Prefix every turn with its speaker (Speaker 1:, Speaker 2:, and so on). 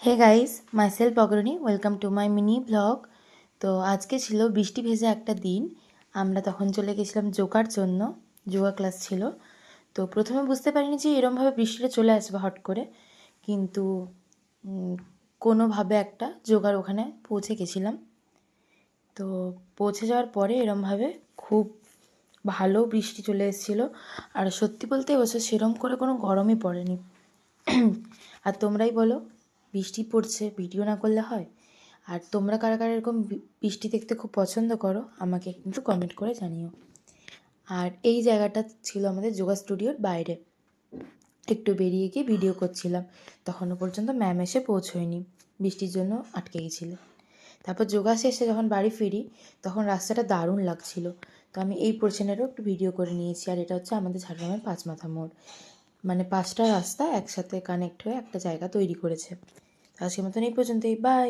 Speaker 1: Hey guys, myself অগ্রণী, welcome to my mini blog. তো আজকে ছিল বৃষ্টি ভেজা একটা দিন। আমরা তখন চলে গেছিলাম যোগার জন্য, যোগা ক্লাস ছিল। তো প্রথমে বুঝতে পারিনি যে এরমভাবে বৃষ্টিটা চলে আসবে হট করে, কিন্তু কোনোভাবে একটা যোগার ওখানে পৌঁছে গেছিলাম। তো পৌঁছে যাওয়ার পরে এরমভাবে খুব ভালো বৃষ্টি চলে এসেছিলো। আর সত্যি বলতে এবছর সেরম করে কোনো গরমই পড়েনি। আর তোমরাই বলো, বৃষ্টি পড়ছে ভিডিও না করলে হয়? আর তোমরা কারা কারা এরকম বৃষ্টি দেখতে খুব পছন্দ করো আমাকে কিন্তু কমেন্ট করে জানিও। আর এই জায়গাটা ছিল আমাদের যোগা স্টুডিওর বাইরে। একটু বেরিয়ে গিয়ে ভিডিও করছিলাম, তখনও পর্যন্ত ম্যাম এসে পৌঁছয়নি, বৃষ্টির জন্য আটকে গেছিলো। তারপর যোগা শেষে যখন বাড়ি ফিরি তখন রাস্তাটা দারুণ লাগছিল। তো আমি এই পোর্শনেরও একটু ভিডিও করে নিয়েছি। আর এটা হচ্ছে আমাদের ঝাড়গ্রামের পাঁচমাথা মোড়, মানে 5টা রাস্তা একসাথে কানেক্ট হয়ে একটা জায়গা তৈরি করেছে। আজকের মতন এই পর্যন্তই, বাই।